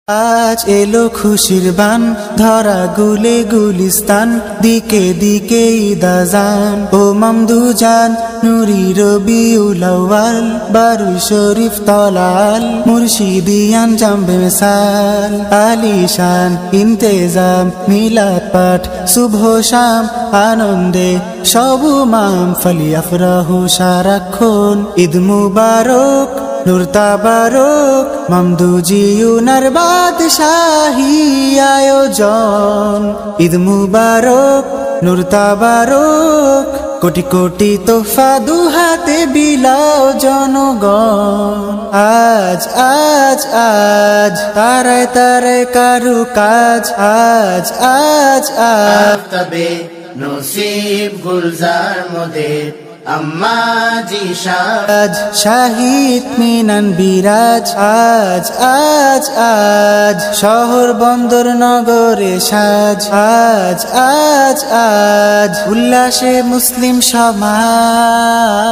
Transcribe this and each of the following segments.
আজ এলো খুশির বান ধরা গুলে গুলিস্তান দিকে দিকে ইদাজান ও মামদুজান নুরি রবিউল আউয়াল বারু শরীফ তলাল মুর্শিদিয়ান জামবে মিসাল আলিশান ইন্তেজাম মিলাদ পাঠ শুভ শাম আনন্দে সবু মাম ফলি আফরাহু সারাক্ষণ ঈদ মুবারক নূর তাবারক মামদুজি উনার বাদশাহী আয়োজন ঈদ মুবারক নূর তাবারক কোটি কোটি তোফা দুহাতে বিলাও জনগণ আজ আজ আজ তারায় তারায় কারু কাজ আজ আজ আজ তবে নসিব গুলজার মোদের আম্মা জিশান শাহিদ মিনান বিরাজ আজ আজ আজ শহর বন্দর নগরে সাজ আজ আজ আজ উল্লাসে মুসলিম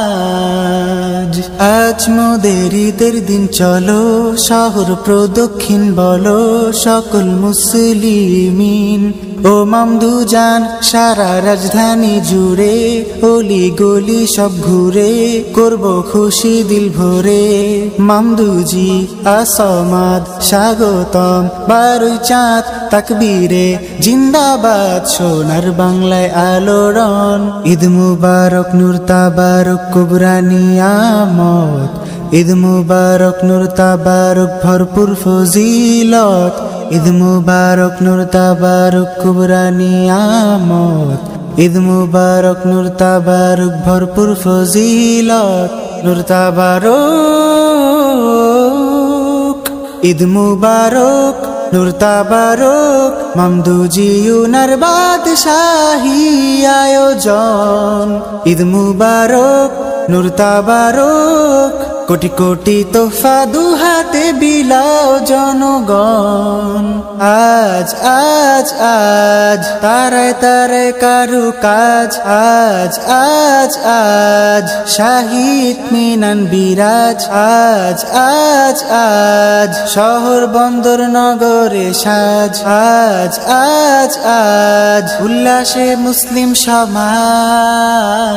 সমাজ আজ মোদের ঈদের দিন চলো শহর প্রদক্ষিণ বলো সকল মুসলিমিন ও মামদুজান সারা রাজধানী জুড়ে অলি গলি সব ঘুরে করব খুশি দিল ভরে মামদুজি আসমাদ স্বাগতম বারুই চাঁদ তাকবীরে জিন্দাবাদ সোনার বাংলায় আলোড়ন ঈদ মুবারক নূর তাবারক কুবরা নিয়ামত ঈদ মুবারক নূর তাবারক ভরপুর ফজিলত ঈদ মুবারক নূর তাবারক কুবরা নিয়ামত ঈদ মুবারক নূর তাবারক ভরপুর ফজিলত নূর তাবারক ঈদ মুবারক নূর তাবারক মামদুজি উনার বাদশাহী আয়োজন ঈদ মুবারক নূর তাবারক কোটি কোটি তোফা দুহাতে বিলাও জনগণ আজ আজ আজ তারায় তারায় কারু কাজ আজ আজ আজ শাহিদ মিনান বিরাজ আজ আজ আজ শহর বন্দর নগরে সাজ আজ আজ আজ উল্লাসে মুসলিম সমাজ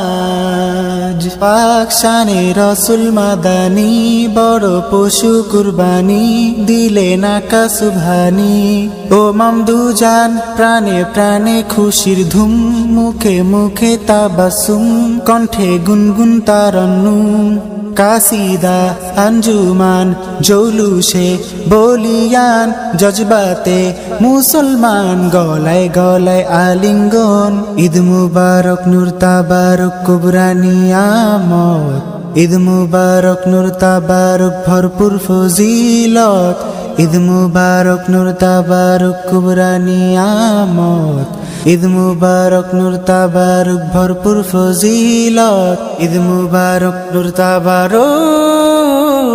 পাক শানে রসুল মাদানী বড় পশু কুরবানি দিলে নাকা সুবহানি ও মামদুজান প্রাণে প্রাণে খুশির ধুম মুখে মুখে তাবাসুম কণ্ঠে গুনগুন তারান্নুম কাসিদা আঞ্জুমান জৌলুসে বলিয়ান জজবাতে মুসলমান গলায় গলায় আলিঙ্গন ঈদ মুবারক নূর তাবারক কুবরা নিয়ামত ঈদ মুবারক নূর তাবারক ভরপুর ফজিলত ঈদ মুবারক নূর তাবারক কুবরা নিয়ামত ঈদ মুবারক নূর তাবারক ভরপুর ফজিলত ঈদ মুবারক নূর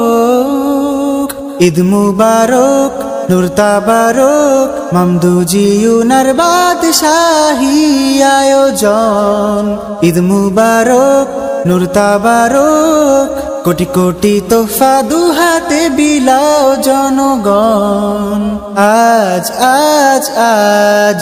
তাবারক ঈদ মুবারক নূর তাবারক মামদুজি উনার বাদশাহী আয়োজন ঈদ মুবারক নূর তাবারক কোটি কোটি তোফা দুহাতে বিলাও জনগণ আজ আজ আজ